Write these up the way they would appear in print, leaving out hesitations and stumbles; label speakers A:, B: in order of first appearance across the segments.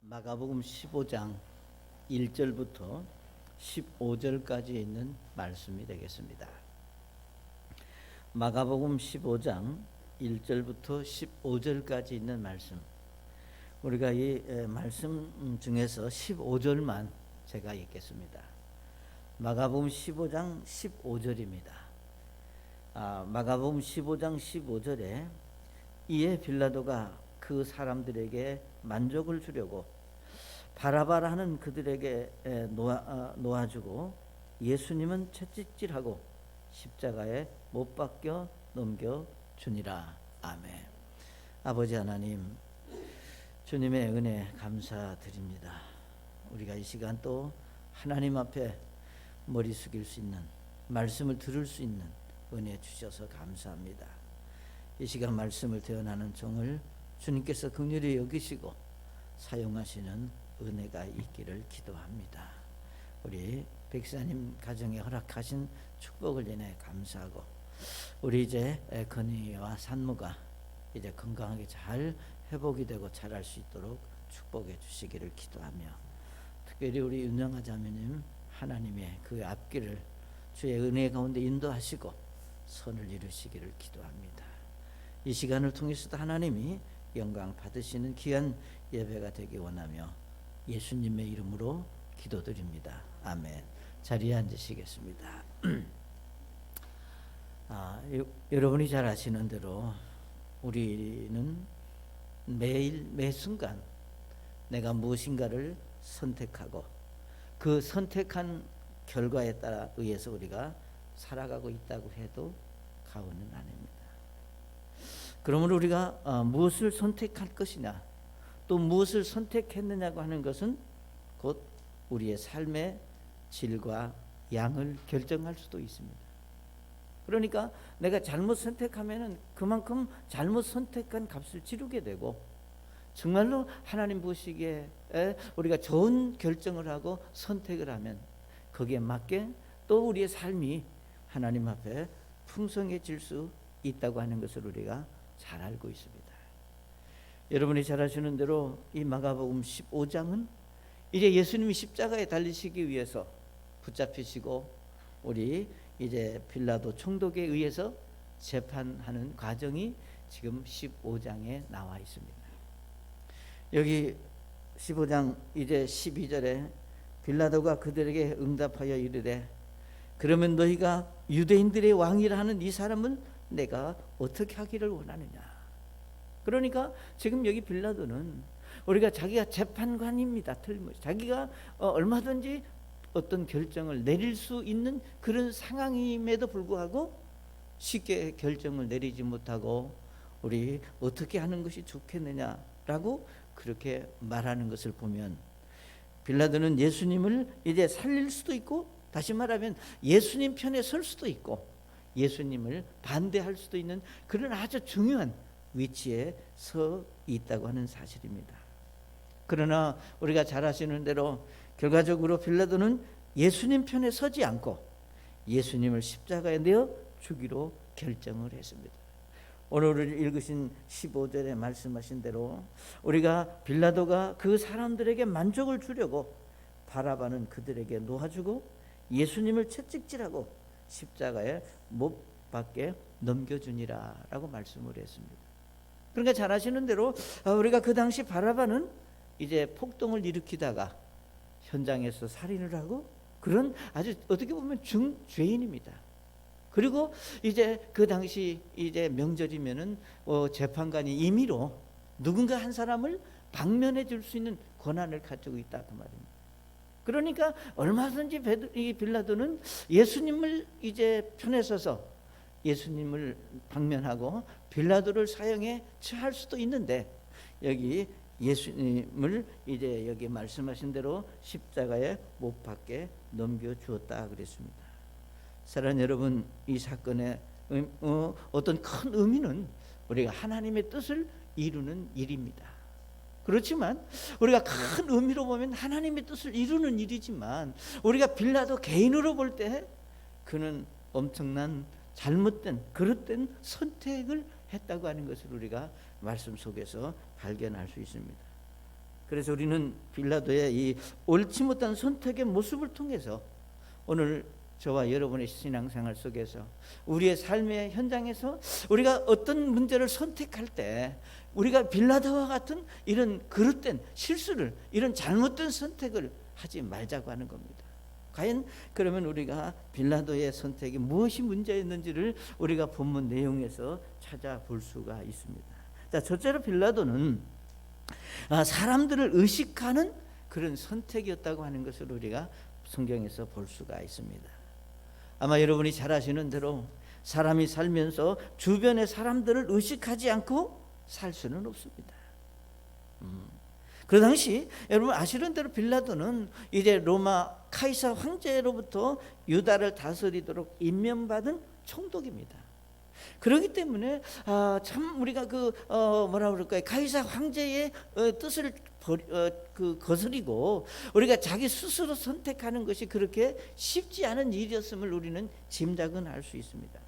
A: 마가복음 15장 1절부터 15절까지 있는 말씀이 되겠습니다. 마가복음 15장 1절부터 15절까지 있는 말씀. 우리가 이 말씀 중에서 15절만 제가 읽겠습니다. 마가복음 15장 15절입니다. 마가복음 15장 15절에 이에 빌라도가 그 사람들에게 만족을 주려고 바라바라는 그들에게 놓아주고 예수님은 채찍질하고 십자가에 못 박혀 넘겨주니라. 아멘. 아버지 하나님, 주님의 은혜 감사드립니다. 우리가 이 시간 또 하나님 앞에 머리 숙일 수 있는, 말씀을 들을 수 있는 은혜 주셔서 감사합니다. 이 시간 말씀을 대언하는 종을 주님께서 긍휼히 여기시고 사용하시는 은혜가 있기를 기도합니다. 우리 백사님 가정에 허락하신 축복을 인해 감사하고, 우리 이제 건희와 산모가 이제 건강하게 잘 회복이 되고 자랄 수 있도록 축복해 주시기를 기도하며, 특별히 우리 윤영아 자매님 하나님의 그 앞길을 주의 은혜 가운데 인도하시고 선을 이루시기를 기도합니다. 이 시간을 통해서도 하나님이 영광 받으시는 귀한 예배가 되기 원하며 예수님의 이름으로 기도드립니다. 아멘. 자리에 앉으시겠습니다. 여러분이 잘 아시는 대로 우리는 매일 매순간 내가 무엇인가를 선택하고 그 선택한 결과에 따라 의해서 우리가 살아가고 있다고 해도 과언은 아닙니다. 그러므로 우리가 무엇을 선택할 것이냐, 또 무엇을 선택했느냐고 하는 것은 곧 우리의 삶의 질과 양을 결정할 수도 있습니다. 그러니까 내가 잘못 선택하면은 그만큼 잘못 선택한 값을 치르게 되고, 정말로 하나님 보시기에 우리가 좋은 결정을 하고 선택을 하면 거기에 맞게 또 우리의 삶이 하나님 앞에 풍성해질 수 있다고 하는 것을 우리가 잘 알고 있습니다. 여러분이 잘 아시는 대로 이 마가복음 15장은 이제 예수님이 십자가에 달리시기 위해서 붙잡히시고 우리 이제 빌라도 총독에 의해서 재판하는 과정이 지금 15장에 나와 있습니다. 여기 15장 이제 12절에 빌라도가 그들에게 응답하여 이르되 그러면 너희가 유대인들의 왕이라 하는 이 사람은 내가 어떻게 하기를 원하느냐. 그러니까 지금 여기 빌라도는 우리가 자기가 재판관입니다. 자기가 얼마든지 어떤 결정을 내릴 수 있는 그런 상황임에도 불구하고 쉽게 결정을 내리지 못하고 우리 어떻게 하는 것이 좋겠느냐라고 그렇게 말하는 것을 보면, 빌라도는 예수님을 이제 살릴 수도 있고, 다시 말하면 예수님 편에 설 수도 있고 예수님을 반대할 수도 있는 그런 아주 중요한 위치에 서 있다고 하는 사실입니다. 그러나 우리가 잘 아시는 대로 결과적으로 빌라도는 예수님 편에 서지 않고 예수님을 십자가에 내어 주기로 결정을 했습니다. 오늘 읽으신 15절에 말씀하신 대로 우리가 빌라도가 그 사람들에게 만족을 주려고 바라바는 그들에게 놓아주고 예수님을 채찍질하고 십자가에 못 박게 넘겨주니라 라고 말씀을 했습니다. 그러니까 잘 아시는 대로 우리가 그 당시 바라바는 이제 폭동을 일으키다가 현장에서 살인을 하고 그런 아주 어떻게 보면 중죄인입니다. 그리고 이제 그 당시 이제 명절이면은 재판관이 임의로 누군가 한 사람을 방면해 줄 수 있는 권한을 가지고 있다 그 말입니다. 그러니까 얼마든지 이 빌라도는 예수님을 이제 편에 서서 예수님을 방면하고 빌라도를 사형에 처할 수도 있는데, 여기 예수님을 이제 여기 말씀하신 대로 십자가에 못 박게 넘겨 주었다 그랬습니다. 사랑하는 여러분, 이 사건의 어떤 큰 의미는 우리가 하나님의 뜻을 이루는 일입니다. 그렇지만 우리가 큰 의미로 보면 하나님의 뜻을 이루는 일이지만 우리가 빌라도 개인으로 볼 때 그는 엄청난 잘못된 그릇된 선택을 했다고 하는 것을 우리가 말씀 속에서 발견할 수 있습니다. 그래서 우리는 빌라도의 이 옳지 못한 선택의 모습을 통해서 오늘 저와 여러분의 신앙생활 속에서 우리의 삶의 현장에서 우리가 어떤 문제를 선택할 때 우리가 빌라도와 같은 이런 그릇된 실수를, 이런 잘못된 선택을 하지 말자고 하는 겁니다. 과연 그러면 우리가 빌라도의 선택이 무엇이 문제였는지를 우리가 본문 내용에서 찾아볼 수가 있습니다. 자, 첫째로 빌라도는 사람들을 의식하는 그런 선택이었다고 하는 것을 우리가 성경에서 볼 수가 있습니다. 아마 여러분이 잘 아시는 대로 사람이 살면서 주변의 사람들을 의식하지 않고 살 수는 없습니다. 그 당시 여러분 아시는 대로 빌라도는 이제 로마 카이사 황제로부터 유다를 다스리도록 임명받은 총독입니다. 그렇기 때문에 참 우리가 뭐라 그럴까요? 카이사 황제의 뜻을 거스리고 우리가 자기 스스로 선택하는 것이 그렇게 쉽지 않은 일이었음을 우리는 짐작은 할 수 있습니다.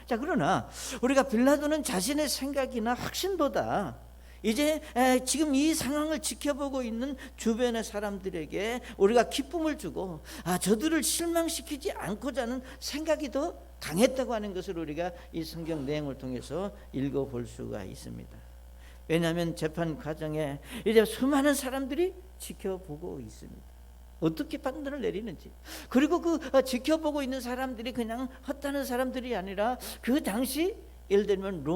A: 자, 그러나 우리가 빌라도는 자신의 생각이나 확신보다 이제 지금 이 상황을 지켜보고 있는 주변의 사람들에게 우리가 기쁨을 주고 저들을 실망시키지 않고자 하는 생각이 더 강했다고 하는 것을 우리가 이 성경 내용을 통해서 읽어볼 수가 있습니다. 왜냐하면 재판 과정에 이제 수많은 사람들이 지켜보고 있습니다. 어떻게 판단을 내리는지. 그리고 지켜보고 있는 사람들이 그냥 헛다는 사람들이 아니라 그 당시 예를 들면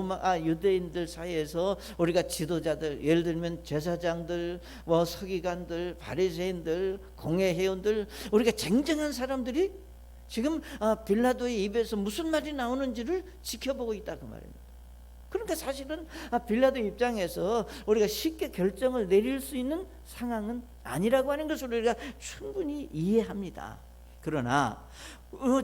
A: 유대인들 사이에서 우리가 지도자들, 예를 들면 제사장들, 서기관들, 바리새인들, 공회회원들, 우리가 쟁쟁한 사람들이 지금 빌라도의 입에서 무슨 말이 나오는지를 지켜보고 있다 그 말입니다. 그러니까 사실은 빌라도 입장에서 우리가 쉽게 결정을 내릴 수 있는 상황은 아니라고 하는 것을 우리가 충분히 이해합니다. 그러나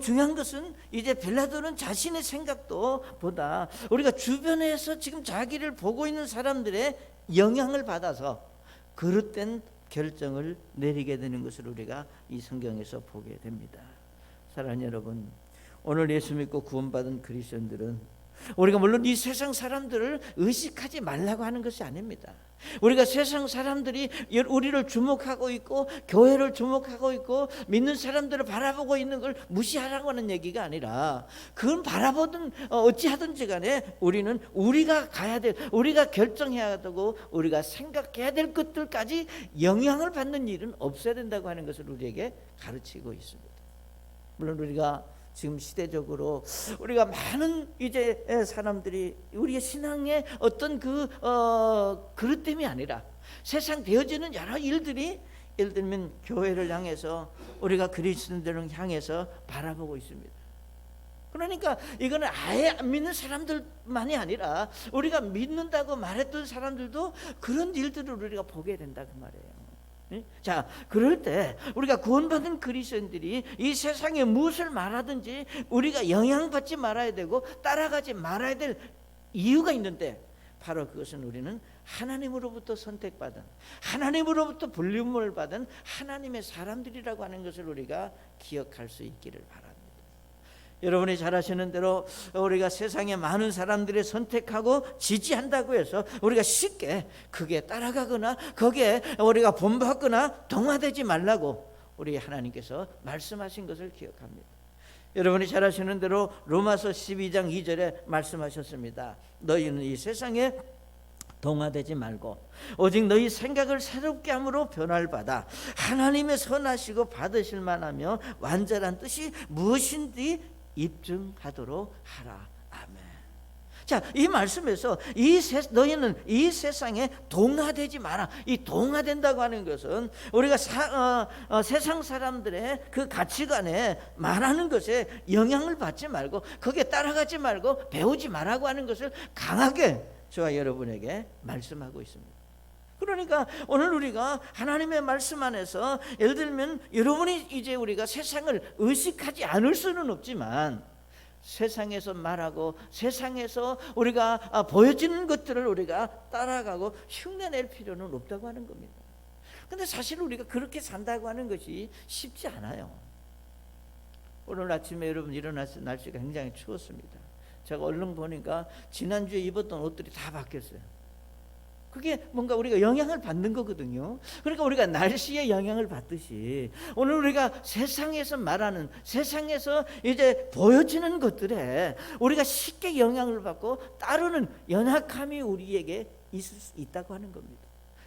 A: 중요한 것은 이제 빌라도는 자신의 생각도 보다 우리가 주변에서 지금 자기를 보고 있는 사람들의 영향을 받아서 그릇된 결정을 내리게 되는 것을 우리가 이 성경에서 보게 됩니다. 사랑하는 여러분, 오늘 예수 믿고 구원받은 그리스도인들은 우리가 물론 이 세상 사람들을 의식하지 말라고 하는 것이 아닙니다. 우리가 세상 사람들이 우리를 주목하고 있고 교회를 주목하고 있고 믿는 사람들을 바라보고 있는 걸 무시하라고 하는 얘기가 아니라 그건 바라보든 어찌하든지 간에 우리는 우리가 가야 될, 우리가 결정해야 되고 우리가 생각해야 될 것들까지 영향을 받는 일은 없어야 된다고 하는 것을 우리에게 가르치고 있습니다. 물론 우리가 지금 시대적으로 우리가 많은 이제 사람들이 우리의 신앙의 어떤 그릇됨이 아니라 세상 되어지는 여러 일들이 예를 들면 교회를 향해서 우리가 그리스도인들을 향해서 바라보고 있습니다. 그러니까 이거는 아예 안 믿는 사람들만이 아니라 우리가 믿는다고 말했던 사람들도 그런 일들을 우리가 보게 된다 그 말이에요. 자, 그럴 때 우리가 구원받은 그리스도인들이 이 세상에 무엇을 말하든지 우리가 영향받지 말아야 되고 따라가지 말아야 될 이유가 있는데 바로 그것은 우리는 하나님으로부터 선택받은, 하나님으로부터 불림을 받은 하나님의 사람들이라고 하는 것을 우리가 기억할 수 있기를 바랍니다. 여러분이 잘 아시는 대로 우리가 세상에 많은 사람들이 선택하고 지지한다고 해서 우리가 쉽게 그게 따라가거나 거기에 우리가 본받거나 동화되지 말라고 우리 하나님께서 말씀하신 것을 기억합니다. 여러분이 잘 아시는 대로 로마서 12장 2절에 말씀하셨습니다. 너희는 이 세상에 동화되지 말고 오직 너희 생각을 새롭게 함으로 변화를 받아 하나님의 선하시고 받으실 만하며 완전한 뜻이 무엇인지 입증하도록 하라. 아멘. 자, 이 말씀에서 너희는 이 세상에 동화되지 마라. 이 동화된다고 하는 것은 우리가 세상 사람들의 그 가치관에 말하는 것에 영향을 받지 말고 거기에 따라가지 말고 배우지 말라고 하는 것을 강하게 저와 여러분에게 말씀하고 있습니다. 그러니까 오늘 우리가 하나님의 말씀 안에서 예를 들면 여러분이 이제 우리가 세상을 의식하지 않을 수는 없지만 세상에서 말하고 세상에서 우리가 보여지는 것들을 우리가 따라가고 흉내낼 필요는 없다고 하는 겁니다. 근데 사실 우리가 그렇게 산다고 하는 것이 쉽지 않아요. 오늘 아침에 여러분 일어나서 날씨가 굉장히 추웠습니다. 제가 얼른 보니까 지난주에 입었던 옷들이 다 바뀌었어요. 그게 뭔가 우리가 영향을 받는 거거든요. 그러니까 우리가 날씨에 영향을 받듯이 오늘 우리가 세상에서 말하는, 세상에서 이제 보여지는 것들에 우리가 쉽게 영향을 받고 따르는 연약함이 우리에게 있다고 하는 겁니다.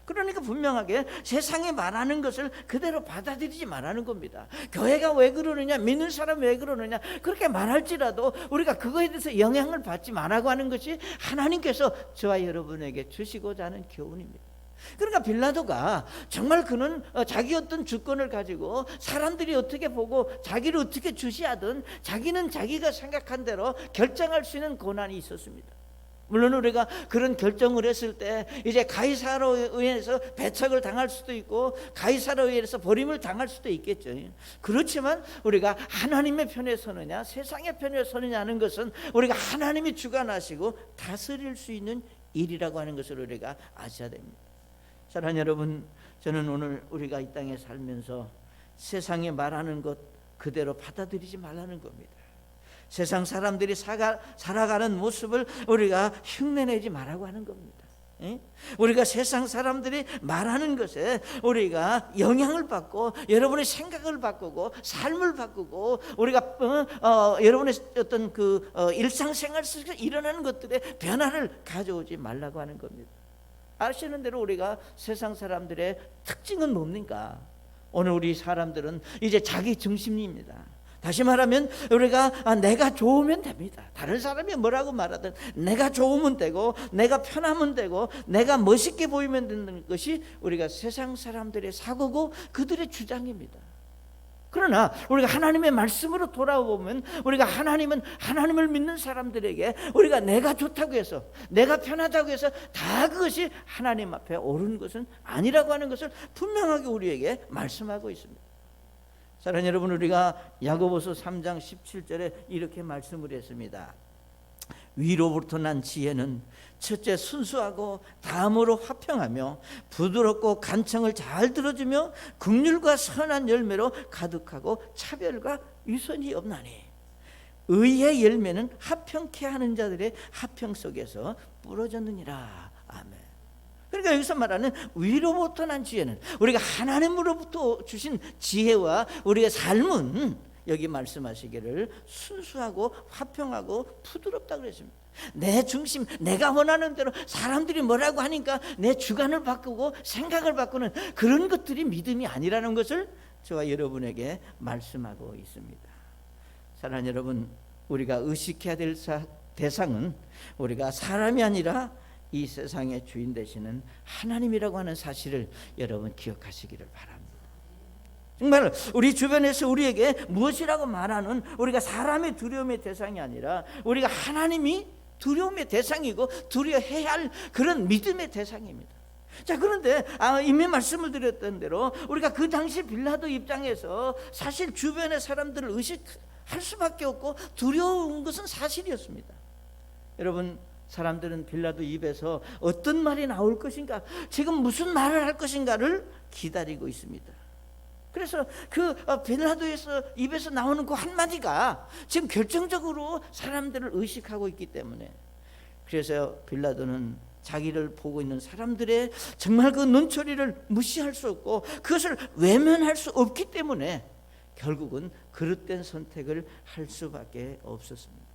A: 그러니까 분명하게 세상에 말하는 것을 그대로 받아들이지 말라는 겁니다. 교회가 왜 그러느냐, 믿는 사람 왜 그러느냐, 그렇게 말할지라도 우리가 그거에 대해서 영향을 받지 말라고 하는 것이 하나님께서 저와 여러분에게 주시고자 하는 교훈입니다. 그러니까 빌라도가 정말 그는 자기 어떤 주권을 가지고 사람들이 어떻게 보고 자기를 어떻게 주시하든 자기는 자기가 생각한 대로 결정할 수 있는 권한이 있었습니다. 물론 우리가 그런 결정을 했을 때 이제 가이사로에 의해서 배척을 당할 수도 있고 가이사로에 의해서 버림을 당할 수도 있겠죠. 그렇지만 우리가 하나님의 편에 서느냐 세상의 편에 서느냐 하는 것은 우리가 하나님이 주관하시고 다스릴 수 있는 일이라고 하는 것을 우리가 아셔야 됩니다. 사랑하는 여러분, 저는 오늘 우리가 이 땅에 살면서 세상에 말하는 것 그대로 받아들이지 말라는 겁니다. 세상 사람들이 살아가는 모습을 우리가 흉내내지 말라고 하는 겁니다. 우리가 세상 사람들이 말하는 것에 우리가 영향을 받고 여러분의 생각을 바꾸고 삶을 바꾸고 우리가 여러분의 어떤 그 일상생활 속에서 일어나는 것들에 변화를 가져오지 말라고 하는 겁니다. 아시는 대로 우리가 세상 사람들의 특징은 뭡니까? 오늘 우리 사람들은 이제 자기 중심입니다. 다시 말하면 우리가 내가 좋으면 됩니다. 다른 사람이 뭐라고 말하든 내가 좋으면 되고 내가 편하면 되고 내가 멋있게 보이면 되는 것이 우리가 세상 사람들의 사고고 그들의 주장입니다. 그러나 우리가 하나님의 말씀으로 돌아보면 우리가 하나님을 믿는 사람들에게 우리가 내가 좋다고 해서 내가 편하다고 해서 다 그것이 하나님 앞에 옳은 것은 아니라고 하는 것을 분명하게 우리에게 말씀하고 있습니다. 사랑하는 여러분, 우리가 야고보서 3장 17절에 이렇게 말씀을 했습니다. 위로부터 난 지혜는 첫째 순수하고 다음으로 화평하며 부드럽고 간청을 잘 들어주며 긍휼과 선한 열매로 가득하고 차별과 위선이 없나니 의의 열매는 화평케 하는 자들의 화평 속에서 부러졌느니라. 아멘. 그러니까 여기서 말하는 위로부터 난 지혜는 우리가 하나님으로부터 주신 지혜와 우리의 삶은 여기 말씀하시기를 순수하고 화평하고 부드럽다 그랬습니다. 내 중심, 내가 원하는 대로 사람들이 뭐라고 하니까 내 주관을 바꾸고 생각을 바꾸는 그런 것들이 믿음이 아니라는 것을 저와 여러분에게 말씀하고 있습니다. 사랑하는 여러분, 우리가 의식해야 될 대상은 우리가 사람이 아니라 이 세상의 주인 되시는 하나님이라고 하는 사실을 여러분 기억하시기를 바랍니다. 정말 우리 주변에서 우리에게 무엇이라고 말하는 우리가 사람의 두려움의 대상이 아니라 우리가 하나님이 두려움의 대상이고 두려워해야 할 그런 믿음의 대상입니다. 자, 그런데 이미 말씀을 드렸던 대로 우리가 그 당시 빌라도 입장에서 사실 주변의 사람들을 의식할 수밖에 없고 두려운 것은 사실이었습니다. 여러분, 사람들은 빌라도 입에서 어떤 말이 나올 것인가, 지금 무슨 말을 할 것인가를 기다리고 있습니다. 그래서 그 빌라도에서 입에서 나오는 그 한마디가 지금 결정적으로 사람들을 의식하고 있기 때문에, 그래서 빌라도는 자기를 보고 있는 사람들의 정말 그 눈초리를 무시할 수 없고 그것을 외면할 수 없기 때문에 결국은 그릇된 선택을 할 수밖에 없었습니다.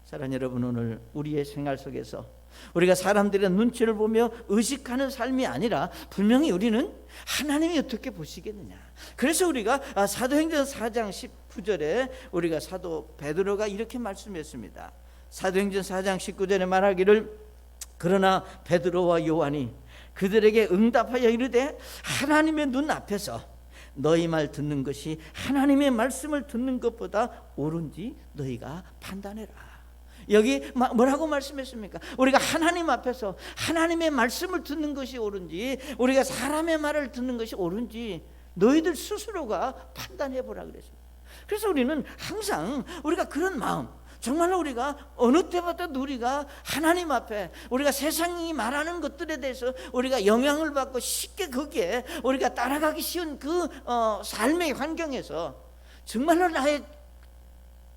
A: 사랑하는 여러분, 오늘 우리의 생활 속에서 우리가 사람들의 눈치를 보며 의식하는 삶이 아니라 분명히 우리는 하나님이 어떻게 보시겠느냐. 그래서 우리가 사도행전 4장 19절에 우리가 사도 베드로가 이렇게 말씀했습니다. 사도행전 4장 19절에 말하기를 그러나 베드로와 요한이 그들에게 응답하여 이르되 하나님의 눈 앞에서 너희 말 듣는 것이 하나님의 말씀을 듣는 것보다 옳은지 너희가 판단해라. 여기 뭐라고 말씀했습니까? 우리가 하나님 앞에서 하나님의 말씀을 듣는 것이 옳은지 우리가 사람의 말을 듣는 것이 옳은지 너희들 스스로가 판단해 보라 그랬습니다. 그래서 우리는 항상 우리가 그런 마음, 정말로 우리가 어느 때보다도 우리가 하나님 앞에 우리가 세상이 말하는 것들에 대해서 우리가 영향을 받고 쉽게 거기에 우리가 따라가기 쉬운 그 삶의 환경에서 정말로 나의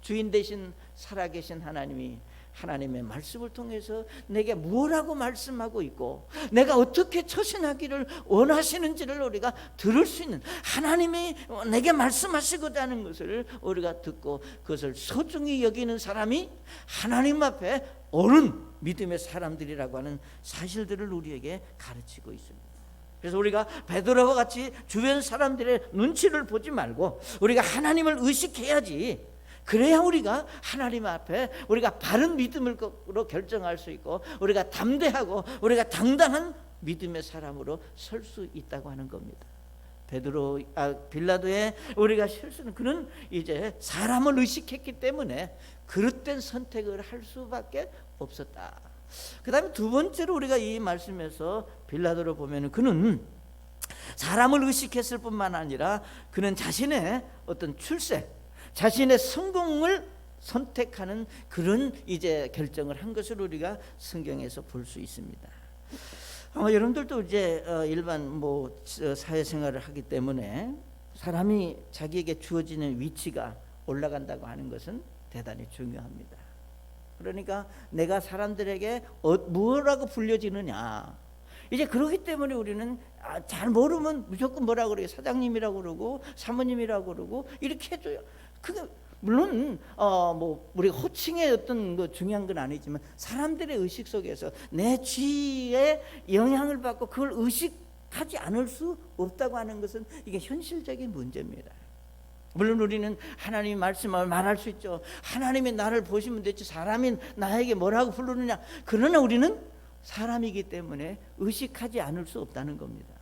A: 주인 되신 살아계신 하나님이 하나님의 말씀을 통해서 내게 무엇라고 말씀하고 있고 내가 어떻게 처신하기를 원하시는지를 우리가 들을 수 있는, 하나님이 내게 말씀하시고자 하는 것을 우리가 듣고 그것을 소중히 여기는 사람이 하나님 앞에 옳은 믿음의 사람들이라고 하는 사실들을 우리에게 가르치고 있습니다. 그래서 우리가 베드로와 같이 주변 사람들의 눈치를 보지 말고 우리가 하나님을 의식해야지, 그래야 우리가 하나님 앞에 우리가 바른 믿음으로 결정할 수 있고 우리가 담대하고 우리가 당당한 믿음의 사람으로 설 수 있다고 하는 겁니다. 빌라도의 우리가 실수는 그는 이제 사람을 의식했기 때문에 그릇된 선택을 할 수밖에 없었다. 그 다음에 두 번째로 우리가 이 말씀에서 빌라도를 보면 그는 사람을 의식했을 뿐만 아니라 그는 자신의 어떤 출세, 자신의 성공을 선택하는 그런 이제 결정을 한 것을 우리가 성경에서 볼 수 있습니다. 여러분들도 이제 일반 사회생활을 하기 때문에 사람이 자기에게 주어지는 위치가 올라간다고 하는 것은 대단히 중요합니다. 그러니까 내가 사람들에게 뭐라고 불려지느냐, 이제 그렇기 때문에 우리는 잘 모르면 무조건 뭐라고 그래요? 사장님이라고 그러고 사모님이라고 그러고 이렇게 해줘요. 그게 물론 우리가 호칭의 어떤 거 중요한 건 아니지만 사람들의 의식 속에서 내 주위에 영향을 받고 그걸 의식하지 않을 수 없다고 하는 것은 이게 현실적인 문제입니다. 물론 우리는 하나님의 말씀을 말할 수 있죠. 하나님이 나를 보시면 됐지 사람이 나에게 뭐라고 부르느냐. 그러나 우리는 사람이기 때문에 의식하지 않을 수 없다는 겁니다.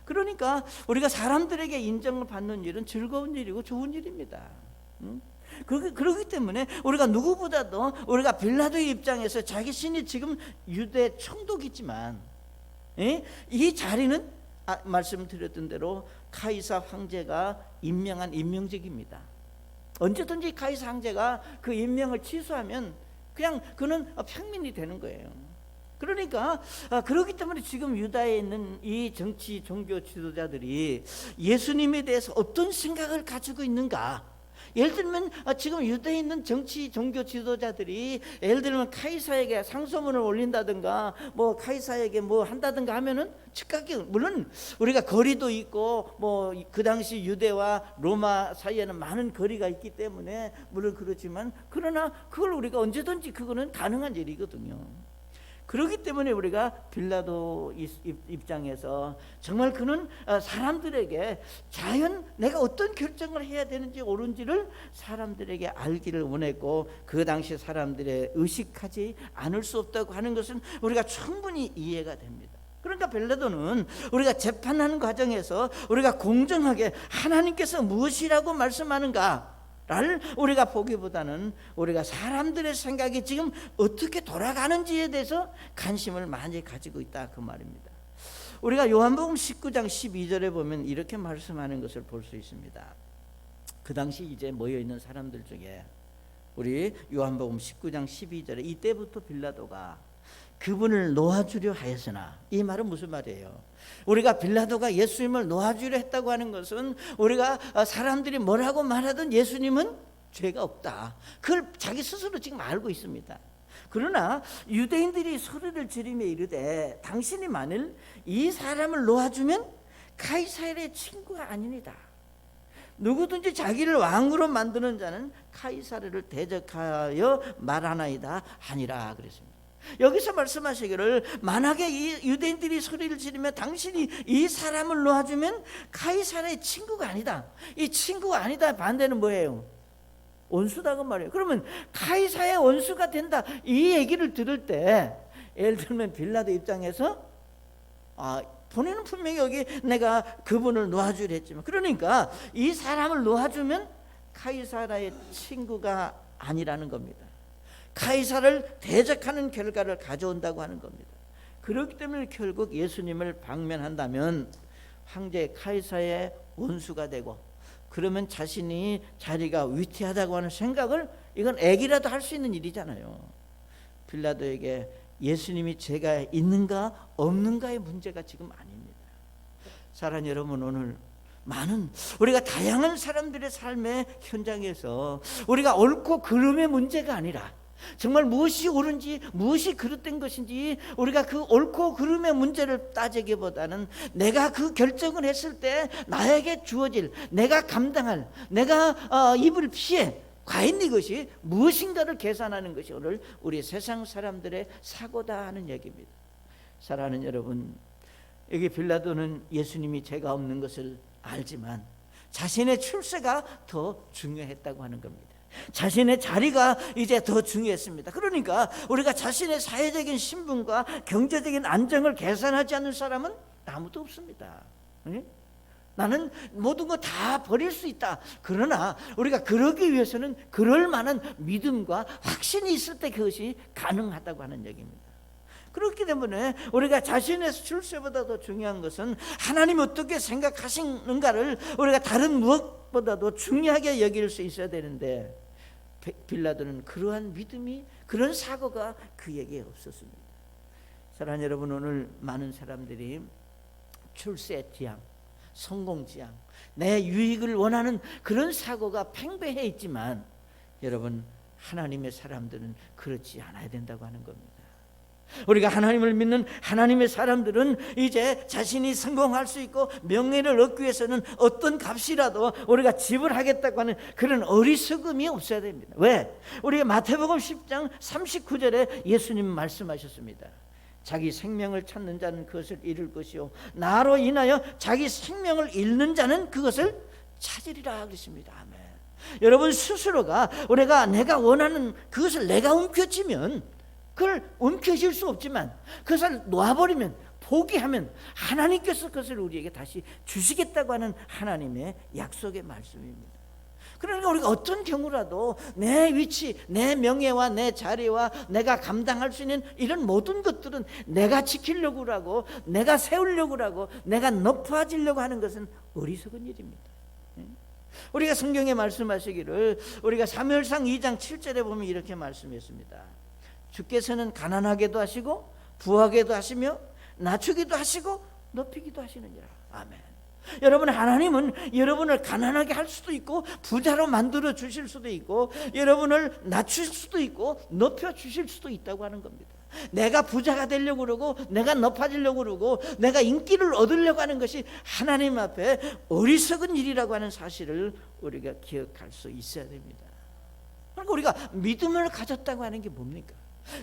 A: 그러니까 우리가 사람들에게 인정을 받는 일은 즐거운 일이고 좋은 일입니다. 그렇기 때문에 우리가 누구보다도 우리가 빌라도의 입장에서 자기 신이 지금 유대 총독이지만 이 자리는 말씀드렸던 대로 카이사 황제가 임명한 임명직입니다. 언제든지 카이사 황제가 그 임명을 취소하면 그냥 그는 평민이 되는 거예요. 그러니까 그렇기 때문에 지금 유다에 있는 이 정치 종교 지도자들이 예수님에 대해서 어떤 생각을 가지고 있는가. 예를 들면 지금 유대에 있는 정치 종교 지도자들이 예를 들면 카이사에게 상소문을 올린다든가 카이사에게 한다든가 하면은 즉각이, 물론 우리가 거리도 있고 그 당시 유대와 로마 사이에는 많은 거리가 있기 때문에 물론 그렇지만 그러나 그걸 우리가 언제든지 그거는 가능한 일이거든요. 그렇기 때문에 우리가 빌라도 입장에서 정말 그는 사람들에게 자연 내가 어떤 결정을 해야 되는지 옳은지를 사람들에게 알기를 원했고 그 당시 사람들의 의식하지 않을 수 없다고 하는 것은 우리가 충분히 이해가 됩니다. 그러니까 빌라도는 우리가 재판하는 과정에서 우리가 공정하게 하나님께서 무엇이라고 말씀하는가 를 우리가 보기보다는 우리가 사람들의 생각이 지금 어떻게 돌아가는지에 대해서 관심을 많이 가지고 있다 그 말입니다. 우리가 요한복음 19장 12절에 보면 이렇게 말씀하는 것을 볼 수 있습니다. 그 당시 이제 모여있는 사람들 중에 우리 요한복음 19장 12절에 이때부터 빌라도가 그분을 놓아주려 하였으나, 이 말은 무슨 말이에요? 우리가 빌라도가 예수님을 놓아주려 했다고 하는 것은 우리가 사람들이 뭐라고 말하든 예수님은 죄가 없다, 그걸 자기 스스로 지금 알고 있습니다. 그러나 유대인들이 소리를 지르며 이르되 당신이 만일 이 사람을 놓아주면 카이사의 친구가 아닙니다. 누구든지 자기를 왕으로 만드는 자는 카이사를 대적하여 말하나이다 하니라 그랬습니다. 여기서 말씀하시기를 만약에 이 유대인들이 소리를 지르면 당신이 이 사람을 놓아주면 카이사의 친구가 아니다. 이 친구가 아니다 반대는 뭐예요? 원수다고 말이에요. 그러면 카이사의 원수가 된다, 이 얘기를 들을 때 예를 들면 빌라도 입장에서 본인은 분명히 여기 내가 그분을 놓아주려 했지만, 그러니까 이 사람을 놓아주면 카이사의 친구가 아니라는 겁니다. 카이사를 대적하는 결과를 가져온다고 하는 겁니다. 그렇기 때문에 결국 예수님을 방면한다면 황제 카이사의 원수가 되고 그러면 자신이 자리가 위태하다고 하는 생각을, 이건 애기라도 할 수 있는 일이잖아요. 빌라도에게 예수님이 죄가 있는가 없는가의 문제가 지금 아닙니다. 사랑하는 여러분, 오늘 많은 우리가 다양한 사람들의 삶의 현장에서 우리가 옳고 그름의 문제가 아니라 정말 무엇이 옳은지 무엇이 그릇된 것인지 우리가 그 옳고 그름의 문제를 따지기보다는 내가 그 결정을 했을 때 나에게 주어질, 내가 감당할, 내가 입을 피해 과연 이것이 무엇인가를 계산하는 것이 오늘 우리 세상 사람들의 사고다 하는 얘기입니다. 사랑하는 여러분, 여기 빌라도는 예수님이 죄가 없는 것을 알지만 자신의 출세가 더 중요했다고 하는 겁니다. 자신의 자리가 이제 더 중요했습니다. 그러니까 우리가 자신의 사회적인 신분과 경제적인 안정을 계산하지 않는 사람은 아무도 없습니다. 나는 모든 거 다 버릴 수 있다. 그러나 우리가 그러기 위해서는 그럴 만한 믿음과 확신이 있을 때 그것이 가능하다고 하는 얘기입니다. 그렇기 때문에 우리가 자신의 출세보다 더 중요한 것은 하나님이 어떻게 생각하시는가를 우리가 다른 무엇보다도 중요하게 여길 수 있어야 되는데, 빌라도는 그러한 믿음이, 그런 사고가 그에게 없었습니다. 사랑하는 여러분, 오늘 많은 사람들이 출세 지향, 성공 지향, 내 유익을 원하는 그런 사고가 팽배해 있지만, 여러분, 하나님의 사람들은 그렇지 않아야 된다고 하는 겁니다. 우리가 하나님을 믿는 하나님의 사람들은 이제 자신이 성공할 수 있고 명예를 얻기 위해서는 어떤 값이라도 우리가 지불하겠다고 하는 그런 어리석음이 없어야 됩니다. 왜? 우리 마태복음 10장 39절에 예수님 말씀하셨습니다. 자기 생명을 찾는 자는 그것을 잃을 것이요 나로 인하여 자기 생명을 잃는 자는 그것을 찾으리라 그랬습니다. 아멘. 여러분, 스스로가 우리가 내가 원하는 그것을 내가 움켜쥐면 그걸 움켜쥘 수 없지만 그것을 놓아버리면, 포기하면 하나님께서 그것을 우리에게 다시 주시겠다고 하는 하나님의 약속의 말씀입니다. 그러니까 우리가 어떤 경우라도 내 위치, 내 명예와 내 자리와 내가 감당할 수 있는 이런 모든 것들은 내가 지키려고 하고 내가 세우려고 하고 내가 높아지려고 하는 것은 어리석은 일입니다. 우리가 성경에 말씀하시기를, 우리가 사무엘상 2장 7절에 보면 이렇게 말씀했습니다. 주께서는 가난하게도 하시고 부하게도 하시며 낮추기도 하시고 높이기도 하시느니라. 아멘. 여러분, 하나님은 여러분을 가난하게 할 수도 있고 부자로 만들어 주실 수도 있고 여러분을 낮출 수도 있고 높여 주실 수도 있다고 하는 겁니다. 내가 부자가 되려고 그러고 내가 높아지려고 그러고 내가 인기를 얻으려고 하는 것이 하나님 앞에 어리석은 일이라고 하는 사실을 우리가 기억할 수 있어야 됩니다. 그러니까 우리가 믿음을 가졌다고 하는 게 뭡니까?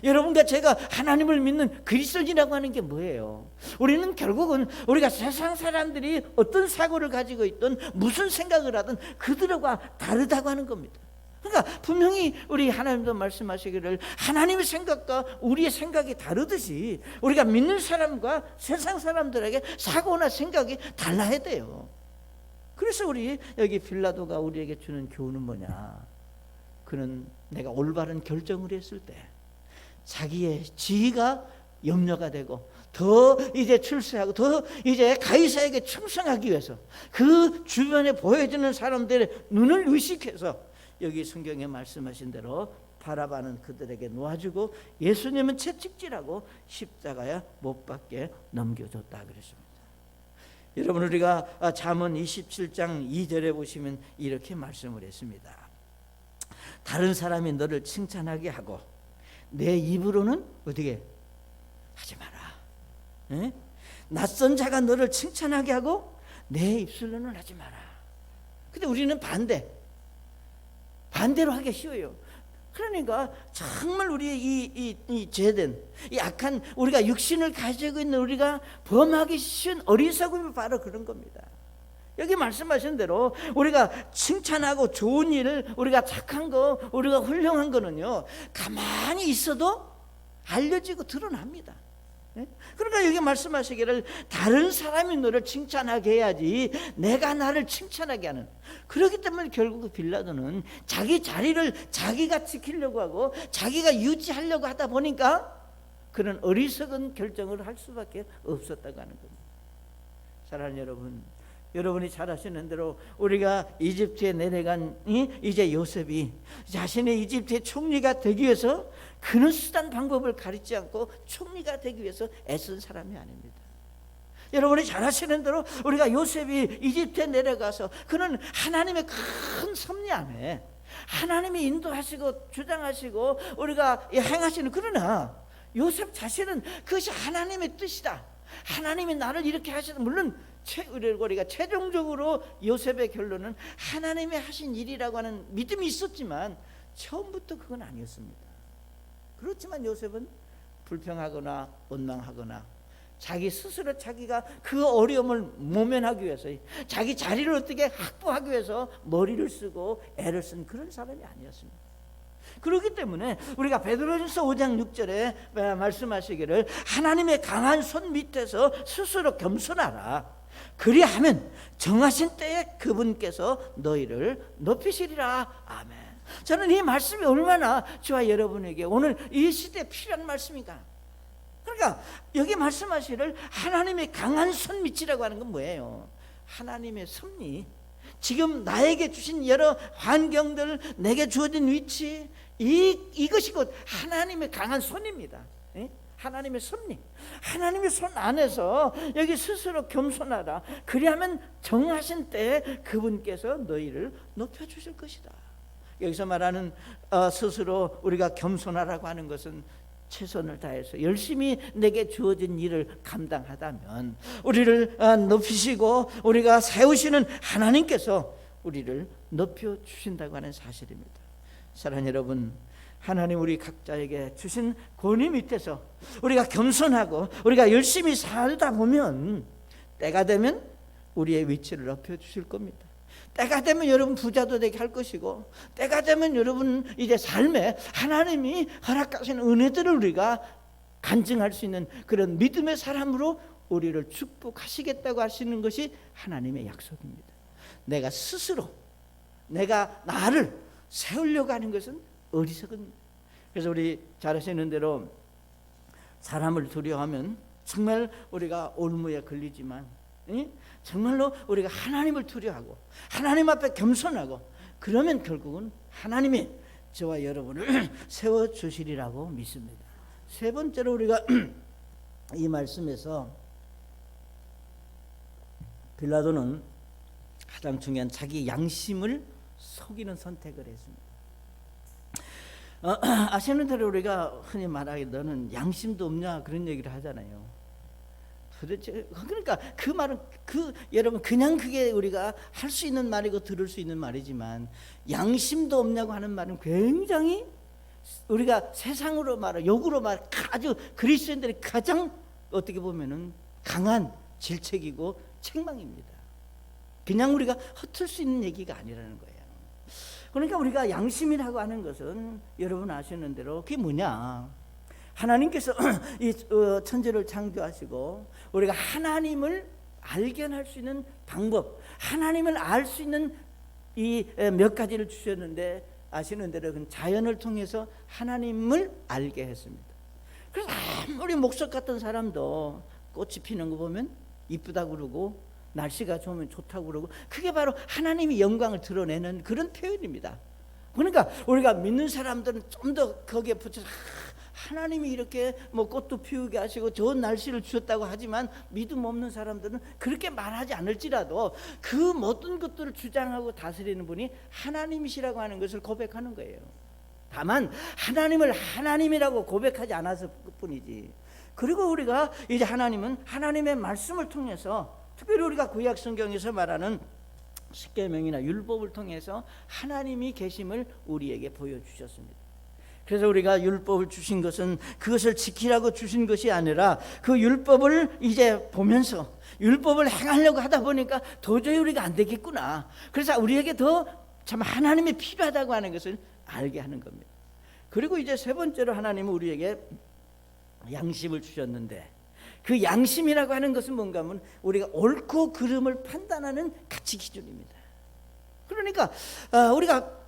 A: 여러분과 제가 하나님을 믿는 그리스도인이라고 하는 게 뭐예요? 우리는 결국은 우리가 세상 사람들이 어떤 사고를 가지고 있든 무슨 생각을 하든 그들과 다르다고 하는 겁니다. 그러니까 분명히 우리 하나님도 말씀하시기를 하나님의 생각과 우리의 생각이 다르듯이 우리가 믿는 사람과 세상 사람들에게 사고나 생각이 달라야 돼요. 그래서 우리 여기 빌라도가 우리에게 주는 교훈은 뭐냐? 그는 내가 올바른 결정을 했을 때 자기의 지위가 염려가 되고 더 이제 출세하고 더 이제 가이사에게 충성하기 위해서 그 주변에 보여주는 사람들의 눈을 의식해서 여기 성경에 말씀하신 대로 바라바는 그들에게 놓아주고 예수님은 채찍질하고 십자가에 못 박게 넘겨줬다 그랬습니다. 여러분, 우리가 잠언 27장 2절에 보시면 이렇게 말씀을 했습니다. 다른 사람이 너를 칭찬하게 하고 내 입으로는 어떻게 하지 마라. 에? 낯선 자가 너를 칭찬하게 하고 내 입술로는 하지 마라. 근데 우리는 반대로 하기 쉬워요. 그러니까 정말 우리의 이 죄된 이 악한 우리가 육신을 가지고 있는 우리가 범하기 쉬운 어리석음이 바로 그런 겁니다. 여기 말씀하신 대로 우리가 칭찬하고 좋은 일을 우리가 착한 거 우리가 훌륭한 거는요 가만히 있어도 알려지고 드러납니다. 그러니까 여기 말씀하시기를 다른 사람이 너를 칭찬하게 해야지 내가 나를 칭찬하게 하는, 그렇기 때문에 결국 빌라도는 자기 자리를 자기가 지키려고 하고 자기가 유지하려고 하다 보니까 그런 어리석은 결정을 할 수밖에 없었다고 하는 겁니다. 사랑하는 여러분, 여러분이 잘 아시는 대로 우리가 이집트에 내려간 이제 요셉이 자신의 이집트의 총리가 되기 위해서 그는 수단 방법을 가리지 않고 총리가 되기 위해서 애쓴 사람이 아닙니다. 여러분이 잘 아시는 대로 우리가 요셉이 이집트에 내려가서 그는 하나님의 큰 섭리 안에 하나님이 인도하시고 주장하시고 우리가 행하시는, 그러나 요셉 자신은 그것이 하나님의 뜻이다, 하나님이 나를 이렇게 하시는, 물론 우리가 최종적으로 요셉의 결론은 하나님이 하신 일이라고 하는 믿음이 있었지만 처음부터 그건 아니었습니다. 그렇지만 요셉은 불평하거나 원망하거나 자기 스스로 자기가 그 어려움을 모면하기 위해서 자기 자리를 어떻게 확보하기 위해서 머리를 쓰고 애를 쓴 그런 사람이 아니었습니다. 그렇기 때문에 우리가 베드로전서 5장 6절에 말씀하시기를 하나님의 강한 손 밑에서 스스로 겸손하라, 그리하면 정하신 때에 그분께서 너희를 높이시리라. 아멘. 저는 이 말씀이 얼마나 저와 여러분에게 오늘 이 시대에 필요한 말씀인가. 그러니까 여기 말씀하시를 하나님의 강한 손 밑이라고 하는 건 뭐예요? 하나님의 섭리, 지금 나에게 주신 여러 환경들, 내게 주어진 위치, 이것이 곧 하나님의 강한 손입니다. 하나님의 섭리, 하나님의 손 안에서 여기 스스로 겸손하라, 그리하면 정하신 때에 그분께서 너희를 높여주실 것이다. 여기서 말하는 스스로 우리가 겸손하라고 하는 것은 최선을 다해서 열심히 내게 주어진 일을 감당하다면 우리를 높이시고 우리가 세우시는 하나님께서 우리를 높여주신다고 하는 사실입니다. 사랑하는 여러분, 하나님 우리 각자에게 주신 권위 밑에서 우리가 겸손하고 우리가 열심히 살다 보면 때가 되면 우리의 위치를 높여주실 겁니다. 때가 되면 여러분 부자도 되게 할 것이고, 때가 되면 여러분 이제 삶에 하나님이 허락하신 은혜들을 우리가 간증할 수 있는 그런 믿음의 사람으로 우리를 축복하시겠다고 하시는 것이 하나님의 약속입니다. 내가 스스로 내가 나를 세우려고 하는 것은 어리석은. 그래서 우리 잘 아시는 대로 사람을 두려워하면 정말 우리가 올무에 걸리지만 정말로 우리가 하나님을 두려워하고 하나님 앞에 겸손하고 그러면 결국은 하나님이 저와 여러분을 세워주시리라고 믿습니다. 세 번째로 우리가 이 말씀에서 빌라도는 가장 중요한 자기 양심을 속이는 선택을 했습니다. 아시는 대로 우리가 흔히 말하기 너는 양심도 없냐 그런 얘기를 하잖아요. 도대체 그러니까 그 말은 여러분 그냥 그게 우리가 할 수 있는 말이고 들을 수 있는 말이지만 양심도 없냐고 하는 말은 굉장히 우리가 세상으로 말하 욕으로 말 아주 그리스도인들이 가장 어떻게 보면은 강한 질책이고 책망입니다. 그냥 우리가 헛을 수 있는 얘기가 아니라는 거예요. 그러니까 우리가 양심이라고 하는 것은 여러분 아시는 대로 그게 뭐냐? 하나님께서 이 천지를 창조하시고 우리가 하나님을 알견할 수 있는 방법, 하나님을 알 수 있는 이 몇 가지를 주셨는데 아시는 대로 그 자연을 통해서 하나님을 알게 했습니다. 그래서 아무리 목석 같은 사람도 꽃이 피는 거 보면 이쁘다고 그러고 날씨가 좋으면 좋다고 그러고 그게 바로 하나님이 영광을 드러내는 그런 표현입니다. 그러니까 우리가 믿는 사람들은 좀 더 거기에 붙여서 하나님이 이렇게 뭐 꽃도 피우게 하시고 좋은 날씨를 주셨다고 하지만 믿음 없는 사람들은 그렇게 말하지 않을지라도 그 모든 것들을 주장하고 다스리는 분이 하나님이시라고 하는 것을 고백하는 거예요. 다만 하나님을 하나님이라고 고백하지 않아서 뿐이지. 그리고 우리가 이제 하나님은 하나님의 말씀을 통해서 특별히 우리가 구약 성경에서 말하는 십계명이나 율법을 통해서 하나님이 계심을 우리에게 보여주셨습니다. 그래서 우리가 율법을 주신 것은 그것을 지키라고 주신 것이 아니라 그 율법을 이제 보면서 율법을 행하려고 하다 보니까 도저히 우리가 안 되겠구나. 그래서 우리에게 더 참 하나님이 필요하다고 하는 것을 알게 하는 겁니다. 그리고 이제 세 번째로 하나님은 우리에게 양심을 주셨는데 그 양심이라고 하는 것은 뭔가 하면 우리가 옳고 그름을 판단하는 가치 기준입니다. 그러니까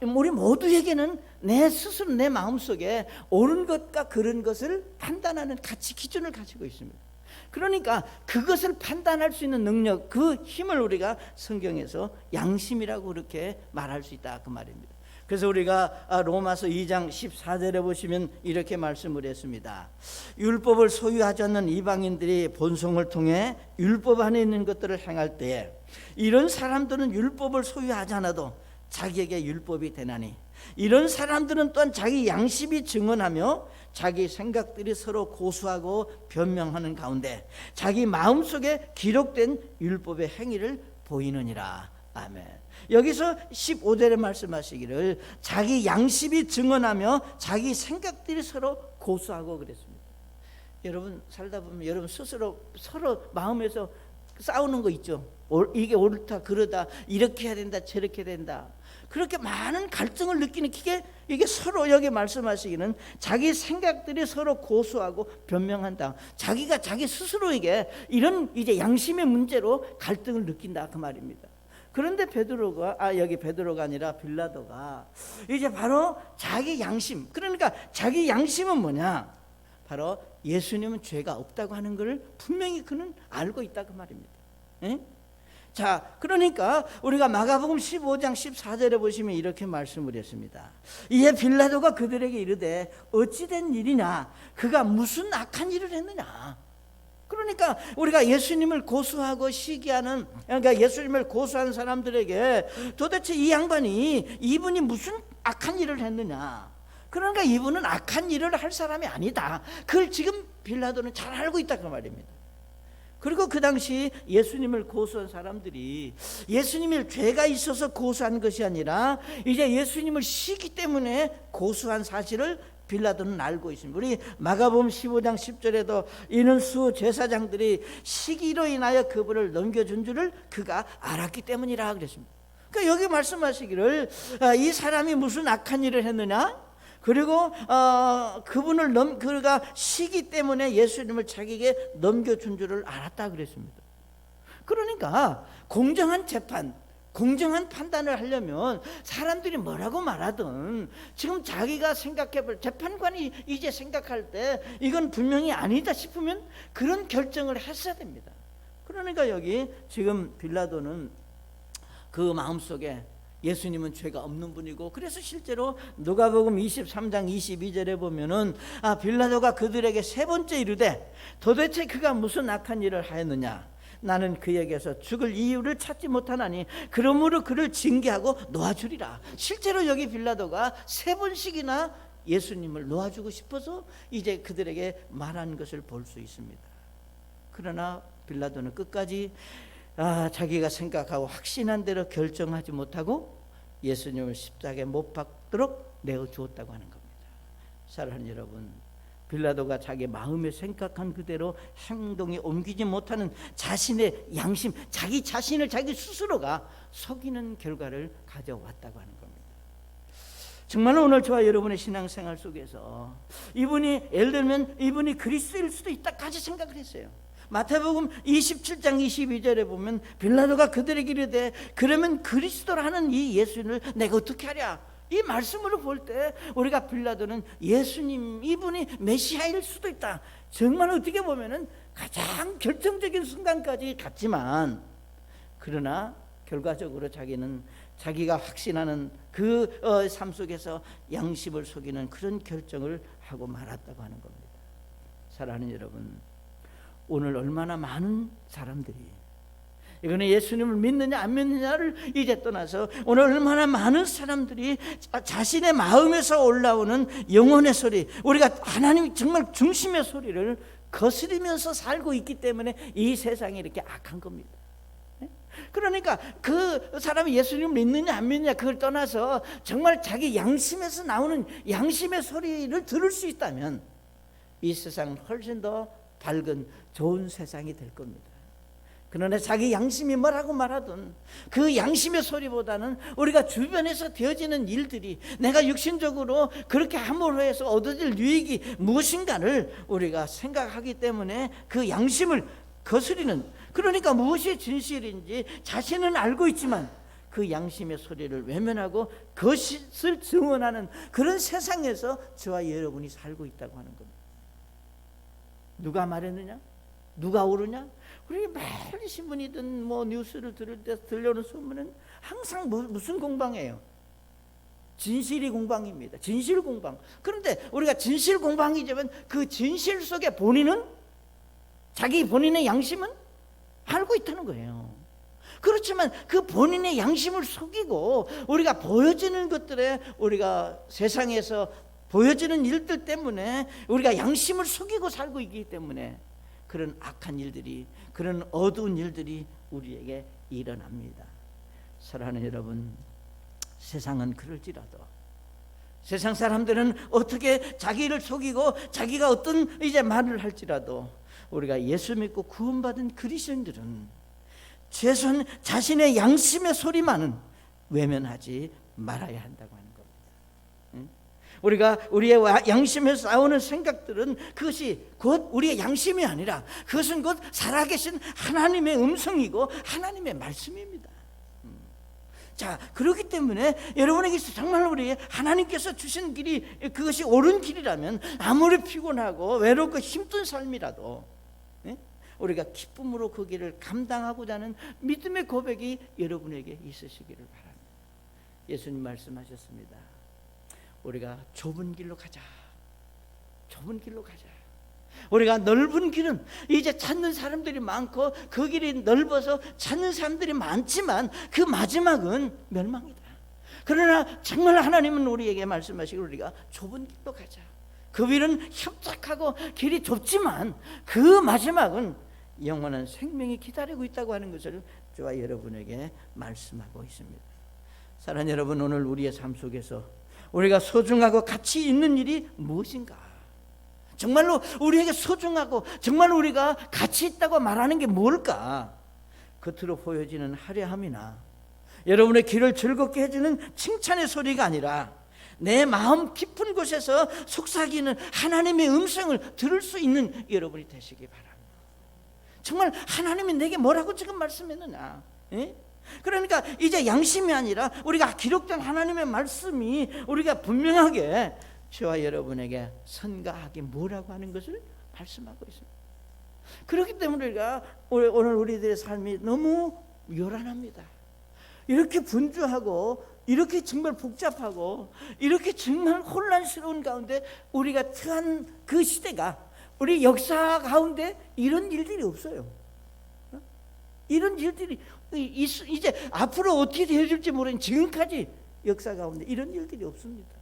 A: 우리 모두에게는 내 스스로 내 마음속에 옳은 것과 그른 것을 판단하는 가치 기준을 가지고 있습니다. 그러니까 그것을 판단할 수 있는 능력, 그 힘을 우리가 성경에서 양심이라고 그렇게 말할 수 있다 그 말입니다. 그래서 우리가 로마서 2장 14절에 보시면 이렇게 말씀을 했습니다. 율법을 소유하지 않는 이방인들이 본성을 통해 율법 안에 있는 것들을 행할 때에 이런 사람들은 율법을 소유하지 않아도 자기에게 율법이 되나니 이런 사람들은 또한 자기 양심이 증언하며 자기 생각들이 서로 고수하고 변명하는 가운데 자기 마음속에 기록된 율법의 행위를 보이느니라. 아멘. 여기서 15절에 말씀하시기를 자기 양심이 증언하며 자기 생각들이 서로 고수하고 그랬습니다. 여러분 살다 보면 여러분 스스로 서로 마음에서 싸우는 거 있죠. 이게 옳다 그러다 이렇게 해야 된다 저렇게 된다 그렇게 많은 갈등을 느끼는 이게 서로 여기 말씀하시기는 자기 생각들이 서로 고수하고 변명한다. 자기가 자기 스스로에게 이런 이제 양심의 문제로 갈등을 느낀다 그 말입니다. 그런데 여기 베드로가 아니라 빌라도가 이제 바로 자기 양심, 그러니까 자기 양심은 뭐냐? 바로 예수님은 죄가 없다고 하는 것을 분명히 그는 알고 있다 그 말입니다. 예? 자, 그러니까 우리가 마가복음 15장 14절에 보시면 이렇게 말씀을 했습니다. 이에 빌라도가 그들에게 이르되 어찌된 일이냐? 그가 무슨 악한 일을 했느냐? 그러니까 우리가 예수님을 고수하고 시기하는, 그러니까 예수님을 고수하는 사람들에게 도대체 이 양반이 이분이 무슨 악한 일을 했느냐? 그러니까 이분은 악한 일을 할 사람이 아니다. 그걸 지금 빌라도는 잘 알고 있다 그 말입니다. 그리고 그 당시 예수님을 고수한 사람들이 예수님을 죄가 있어서 고수한 것이 아니라 이제 예수님을 시기 때문에 고수한 사실을 빌라도는 알고 있습니다. 우리 마가복음 15장 10절에도 이는 수 제사장들이 시기로 인하여 그분을 넘겨준 줄을 그가 알았기 때문이라 그랬습니다. 그러니까 여기 말씀하시기를 이 사람이 무슨 악한 일을 했느냐? 그리고 그가 시기 때문에 예수님을 자기에게 넘겨준 줄을 알았다 그랬습니다. 그러니까 공정한 재판, 공정한 판단을 하려면 사람들이 뭐라고 말하든 지금 자기가 생각해볼 재판관이 이제 생각할 때 이건 분명히 아니다 싶으면 그런 결정을 했어야 됩니다. 그러니까 여기 지금 빌라도는 그 마음속에 예수님은 죄가 없는 분이고, 그래서 실제로 누가복음 23장 22절에 보면은 빌라도가 그들에게 세 번째 이르되 도대체 그가 무슨 악한 일을 하였느냐? 나는 그에게서 죽을 이유를 찾지 못하나니 그러므로 그를 징계하고 놓아주리라. 실제로 여기 빌라도가 세 번씩이나 예수님을 놓아주고 싶어서 이제 그들에게 말한 것을 볼 수 있습니다. 그러나 빌라도는 끝까지 자기가 생각하고 확신한 대로 결정하지 못하고 예수님을 십자가에 못 박도록 내어주었다고 하는 겁니다. 사랑하는 여러분, 빌라도가 자기 마음에 생각한 그대로 행동이 옮기지 못하는 자신의 양심, 자기 자신을 자기 스스로가 속이는 결과를 가져왔다고 하는 겁니다. 정말 오늘 저와 여러분의 신앙생활 속에서 이분이 예를 들면 이분이 그리스도일 수도 있다까지 생각을 했어요. 마태복음 27장 22절에 보면 빌라도가 그들에게 이르되 그러면 그리스도라는 이 예수님을 내가 어떻게 하랴? 이 말씀으로 볼 때 우리가 빌라도는 예수님 이분이 메시아일 수도 있다, 정말 어떻게 보면은 가장 결정적인 순간까지 갔지만, 그러나 결과적으로 자기는 자기가 확신하는 그 삶 속에서 양심을 속이는 그런 결정을 하고 말았다고 하는 겁니다. 사랑하는 여러분, 오늘 얼마나 많은 사람들이 이거는 예수님을 믿느냐 안 믿느냐를 이제 떠나서 오늘 얼마나 많은 사람들이 자신의 마음에서 올라오는 영혼의 소리, 우리가 하나님 정말 중심의 소리를 거스리면서 살고 있기 때문에 이 세상이 이렇게 악한 겁니다. 그러니까 그 사람이 예수님을 믿느냐 안 믿느냐 그걸 떠나서 정말 자기 양심에서 나오는 양심의 소리를 들을 수 있다면 이 세상은 훨씬 더 밝은 좋은 세상이 될 겁니다. 그러나 자기 양심이 뭐라고 말하든 그 양심의 소리보다는 우리가 주변에서 되어지는 일들이 내가 육신적으로 그렇게 함으로 해서 얻어질 유익이 무엇인가를 우리가 생각하기 때문에 그 양심을 거스리는, 그러니까 무엇이 진실인지 자신은 알고 있지만 그 양심의 소리를 외면하고 그것을 증언하는 그런 세상에서 저와 여러분이 살고 있다고 하는 겁니다. 누가 말했느냐? 누가 오르냐? 우리 매일 신문이든 뭐 뉴스를 들을 때 들려오는 소문은 항상 무슨 공방이에요? 진실이 공방입니다. 진실 공방. 그런데 우리가 진실 공방이지만 그 진실 속에 본인은, 자기 본인의 양심은 알고 있다는 거예요. 그렇지만 그 본인의 양심을 속이고 우리가 보여지는 것들에, 우리가 세상에서 보여지는 일들 때문에 우리가 양심을 속이고 살고 있기 때문에 그런 악한 일들이, 그런 어두운 일들이 우리에게 일어납니다. 사랑하는 여러분, 세상은 그럴지라도, 세상 사람들은 어떻게 자기를 속이고 자기가 어떤 이제 말을 할지라도, 우리가 예수 믿고 구원받은 그리스도인들은 최소한 자신의 양심의 소리만은 외면하지 말아야 한다고 하는 겁니다. 우리가 우리의 양심에서 나오는 생각들은 그것이 곧 우리의 양심이 아니라 그것은 곧 살아계신 하나님의 음성이고 하나님의 말씀입니다. 자, 그렇기 때문에 여러분에게서 정말 우리 하나님께서 주신 길이 그것이 옳은 길이라면 아무리 피곤하고 외롭고 힘든 삶이라도 우리가 기쁨으로 그 길을 감당하고자 하는 믿음의 고백이 여러분에게 있으시기를 바랍니다. 예수님 말씀하셨습니다. 우리가 좁은 길로 가자. 좁은 길로 가자. 우리가 넓은 길은 이제 찾는 사람들이 많고 그 길이 넓어서 찾는 사람들이 많지만 그 마지막은 멸망이다. 그러나 정말 하나님은 우리에게 말씀하시기를 우리가 좁은 길로 가자. 그 길은 협착하고 길이 좁지만 그 마지막은 영원한 생명이 기다리고 있다고 하는 것을 저와 여러분에게 말씀하고 있습니다. 사랑하는 여러분, 오늘 우리의 삶 속에서 우리가 소중하고 가치 있는 일이 무엇인가? 정말로 우리에게 소중하고 정말 우리가 가치 있다고 말하는 게 뭘까? 겉으로 보여지는 화려함이나 여러분의 귀를 즐겁게 해주는 칭찬의 소리가 아니라 내 마음 깊은 곳에서 속삭이는 하나님의 음성을 들을 수 있는 여러분이 되시기 바랍니다. 정말 하나님이 내게 뭐라고 지금 말씀했느냐? 그러니까 이제 양심이 아니라 우리가 기록된 하나님의 말씀이 우리가 분명하게 저와 여러분에게 선가하기 뭐라고 하는 것을 말씀하고 있습니다. 그렇기 때문에 우리가 오늘 우리들의 삶이 너무 요란합니다. 이렇게 분주하고 이렇게 정말 복잡하고 이렇게 정말 혼란스러운 가운데 우리가 처한 그 시대가, 우리 역사 가운데 이런 일들이 없어요. 이런 일들이 이제 앞으로 어떻게 되어질지 모르는 지금까지 역사 가운데 이런 일들이 없습니다.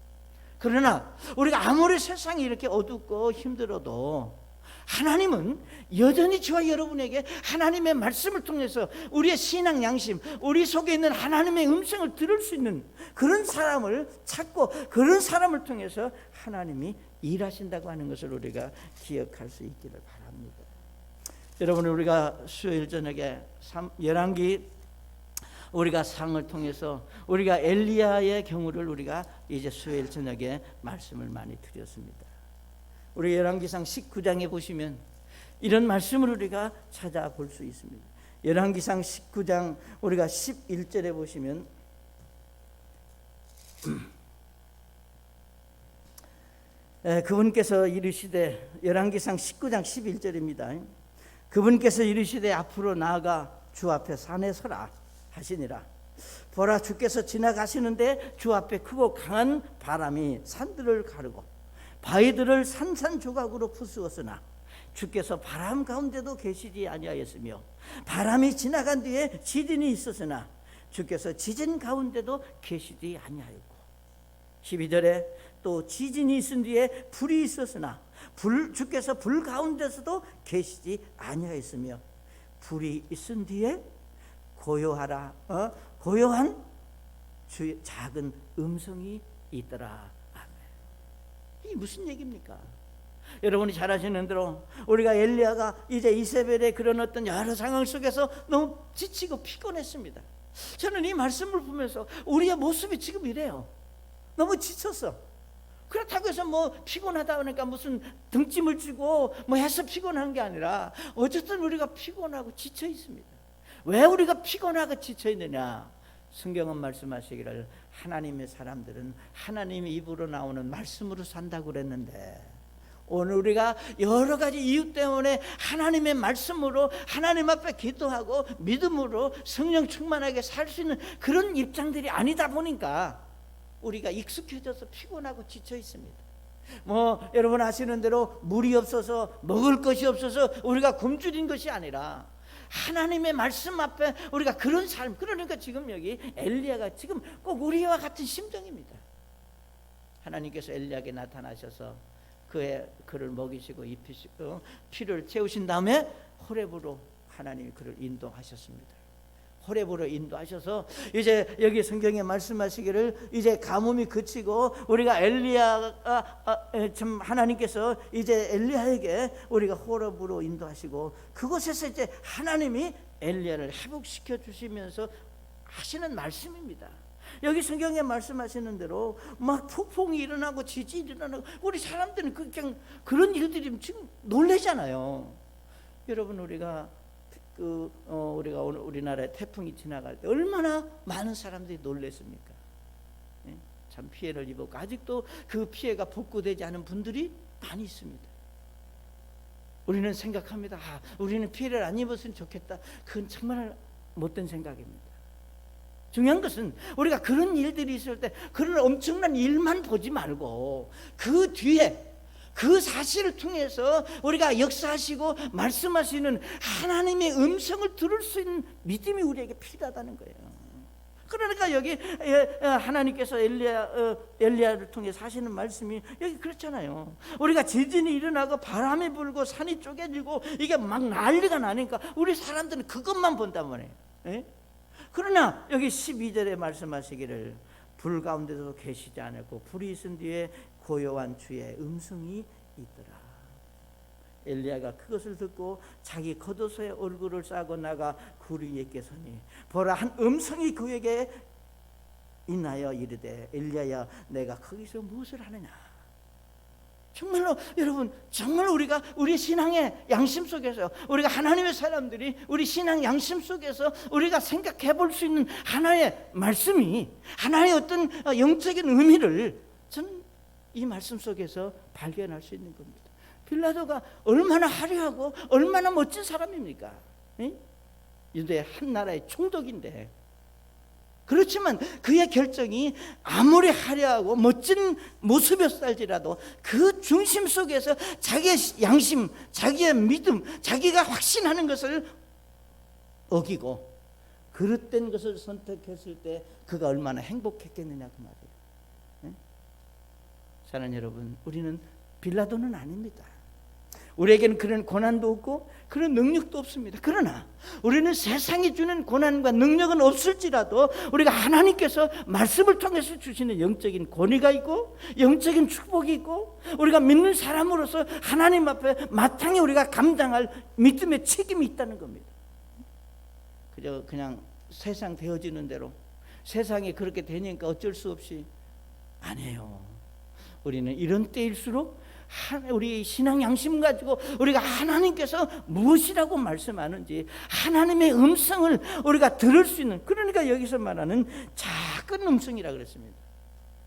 A: 그러나 우리가 아무리 세상이 이렇게 어둡고 힘들어도 하나님은 여전히 저와 여러분에게 하나님의 말씀을 통해서 우리의 신앙 양심, 우리 속에 있는 하나님의 음성을 들을 수 있는 그런 사람을 찾고 그런 사람을 통해서 하나님이 일하신다고 하는 것을 우리가 기억할 수 있기를 바랍니다. 여러분, 우리가 수요일 저녁에 열왕기 우리가 상을 통해서 우리가 엘리야의 경우를 우리가 이제 수요일 저녁에 말씀을 많이 드렸습니다. 우리 열왕기상 19장에 보시면 이런 말씀을 우리가 찾아볼 수 있습니다. 열왕기상 19장 우리가 11절에 보시면 그분께서 이르시되, 열왕기상 19장 11절입니다. 그분께서 이르시되 앞으로 나아가 주 앞에 산에 서라 하시니라. 보라, 주께서 지나가시는데 주 앞에 크고 강한 바람이 산들을 가르고 바위들을 산산조각으로 부수었으나 주께서 바람 가운데도 계시지 아니하였으며 바람이 지나간 뒤에 지진이 있었으나 주께서 지진 가운데도 계시지 아니하였고 12절에 또 지진이 있은 뒤에 불이 있었으나 주께서 불 가운데서도 계시지 아니하였으며 불이 있은 뒤에 고요하라, 고요한 주의 작은 음성이 있더라. 아멘. 이게 무슨 얘기입니까? 여러분이 잘 아시는 대로 우리가 엘리야가 이제 이세벨의 그런 어떤 여러 상황 속에서 너무 지치고 피곤했습니다. 저는 이 말씀을 보면서 우리의 모습이 지금 이래요. 너무 지쳤어. 그렇다고 해서 뭐 피곤하다 보니까 무슨 등짐을 쥐고 뭐 해서 피곤한 게 아니라 어쨌든 우리가 피곤하고 지쳐 있습니다. 왜 우리가 피곤하고 지쳐 있느냐? 성경은 말씀하시기를 하나님의 사람들은 하나님의 입으로 나오는 말씀으로 산다고 그랬는데 오늘 우리가 여러 가지 이유 때문에 하나님의 말씀으로 하나님 앞에 기도하고 믿음으로 성령 충만하게 살 수 있는 그런 입장들이 아니다 보니까 우리가 익숙해져서 피곤하고 지쳐 있습니다. 여러분 아시는 대로 물이 없어서 먹을 것이 없어서 우리가 굶주린 것이 아니라 하나님의 말씀 앞에 우리가 그런 삶, 그러니까 지금 여기 엘리야가 지금 꼭 우리와 같은 심정입니다. 하나님께서 엘리야에게 나타나셔서 그를 먹이시고 입히시고 피를 채우신 다음에 호렙으로 하나님이 그를 인도하셨습니다. 호렙으로 인도하셔서 이제 여기 성경에 말씀하시기를 이제 가뭄이 그치고 우리가 참 하나님께서 이제 엘리야에게 우리가 호렙으로 인도하시고 그곳에서 이제 하나님이 엘리야를 회복시켜 주시면서 하시는 말씀입니다. 여기 성경에 말씀하시는 대로 막 폭풍이 일어나고 지진이 일어나고 우리 사람들은 그냥 그런 일들이 지금 놀라잖아요. 여러분 우리가 우리가 오늘 우리나라에 태풍이 지나갈 때 얼마나 많은 사람들이 놀랐습니까? 참 피해를 입었고 아직도 그 피해가 복구되지 않은 분들이 많이 있습니다. 우리는 생각합니다. 우리는 피해를 안 입었으면 좋겠다. 그건 정말 못된 생각입니다. 중요한 것은 우리가 그런 일들이 있을 때 그런 엄청난 일만 보지 말고 그 뒤에 그 사실을 통해서 우리가 역사하시고 말씀하시는 하나님의 음성을 들을 수 있는 믿음이 우리에게 필요하다는 거예요. 그러니까 여기 하나님께서 엘리야를 통해서 하시는 말씀이 여기 그렇잖아요. 우리가 지진이 일어나고 바람이 불고 산이 쪼개지고 이게 막 난리가 나니까 우리 사람들은 그것만 본단 말이에요. 그러나 여기 12절에 말씀하시기를 불 가운데도 계시지 않았고 불이 있은 뒤에 고요한 주의 음성이 있더라. 엘리야가 그것을 듣고 자기 겉옷에 얼굴을 싸고 나가 굴 위에 깨서니 보라 한 음성이 그에게 인하여 이르되 엘리야야 내가 거기서 무엇을 하느냐. 정말로 여러분 정말 우리가 우리 신앙의 양심 속에서 우리가 하나님의 사람들이 우리 신앙 양심 속에서 우리가 생각해 볼 수 있는 하나의 말씀이 하나의 어떤 영적인 의미를 저는 이 말씀 속에서 발견할 수 있는 겁니다. 빌라도가 얼마나 화려하고 얼마나 멋진 사람입니까? 유대 한 나라의 총독인데 그렇지만 그의 결정이 아무리 화려하고 멋진 모습이었을지라도 그 중심 속에서 자기의 양심, 자기의 믿음, 자기가 확신하는 것을 어기고 그릇된 것을 선택했을 때 그가 얼마나 행복했겠느냐 그 말이에요. 사랑하는 여러분, 우리는 빌라도는 아닙니다. 우리에게는 그런 고난도 없고 그런 능력도 없습니다. 그러나 우리는 세상이 주는 고난과 능력은 없을지라도 우리가 하나님께서 말씀을 통해서 주시는 영적인 권위가 있고 영적인 축복이 있고 우리가 믿는 사람으로서 하나님 앞에 마땅히 우리가 감당할 믿음의 책임이 있다는 겁니다. 그냥 세상 되어지는 대로 세상이 그렇게 되니까 어쩔 수 없이 아니에요. 우리는 이런 때일수록 우리 신앙 양심 가지고 우리가 하나님께서 무엇이라고 말씀하는지 하나님의 음성을 우리가 들을 수 있는, 그러니까 여기서 말하는 작은 음성이라 그랬습니다.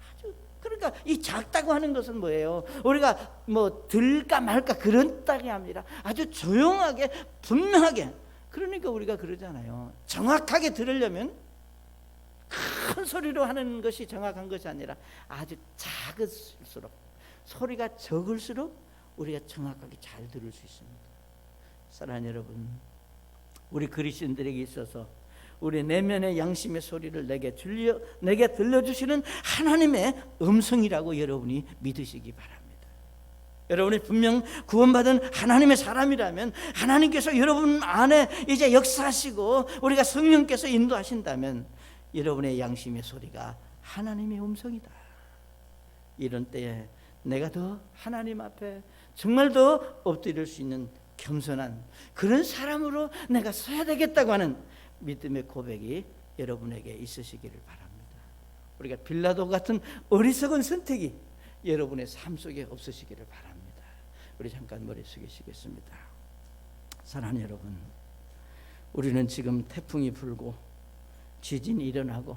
A: 아주 그러니까 이 작다고 하는 것은 뭐예요? 우리가 뭐 들까 말까 그런 땅이 아니라 아주 조용하게 분명하게, 그러니까 우리가 그러잖아요. 정확하게 들으려면 큰 소리로 하는 것이 정확한 것이 아니라 아주 작을수록, 소리가 적을수록 우리가 정확하게 잘 들을 수 있습니다. 사랑하는 여러분, 우리 그리스도인들에게 있어서 우리 내면의 양심의 소리를 내게 들려주시는 하나님의 음성이라고 여러분이 믿으시기 바랍니다. 여러분이 분명 구원받은 하나님의 사람이라면 하나님께서 여러분 안에 이제 역사하시고 우리가 성령께서 인도하신다면 여러분의 양심의 소리가 하나님의 음성이다. 이런 때에 내가 더 하나님 앞에 정말 더 엎드릴 수 있는 겸손한 그런 사람으로 내가 서야 되겠다고 하는 믿음의 고백이 여러분에게 있으시기를 바랍니다. 우리가 빌라도 같은 어리석은 선택이 여러분의 삶 속에 없으시기를 바랍니다. 우리 잠깐 머리 숙이시겠습니다. 사랑하는 여러분, 우리는 지금 태풍이 불고 지진이 일어나고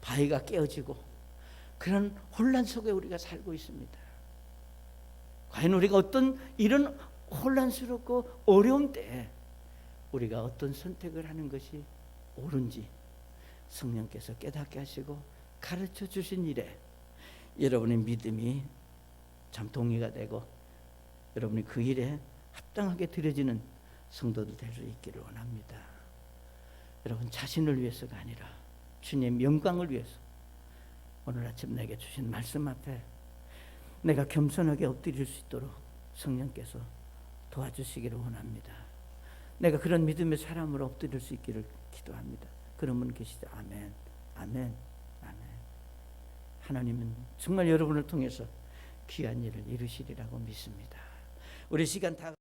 A: 바위가 깨어지고 그런 혼란 속에 우리가 살고 있습니다. 과연 우리가 어떤 이런 혼란스럽고 어려운 때에 우리가 어떤 선택을 하는 것이 옳은지 성령께서 깨닫게 하시고 가르쳐 주신 일에 여러분의 믿음이 참 동의가 되고 여러분이 그 일에 합당하게 드려지는 성도들 될 수 있기를 원합니다. 여러분 자신을 위해서가 아니라 주님의 영광을 위해서 오늘 아침 내게 주신 말씀 앞에 내가 겸손하게 엎드릴 수 있도록 성령께서 도와주시기를 원합니다. 내가 그런 믿음의 사람으로 엎드릴 수 있기를 기도합니다. 그런 분 계시죠? 아멘, 아멘, 아멘. 하나님은 정말 여러분을 통해서 귀한 일을 이루시리라고 믿습니다. 우리 시간 다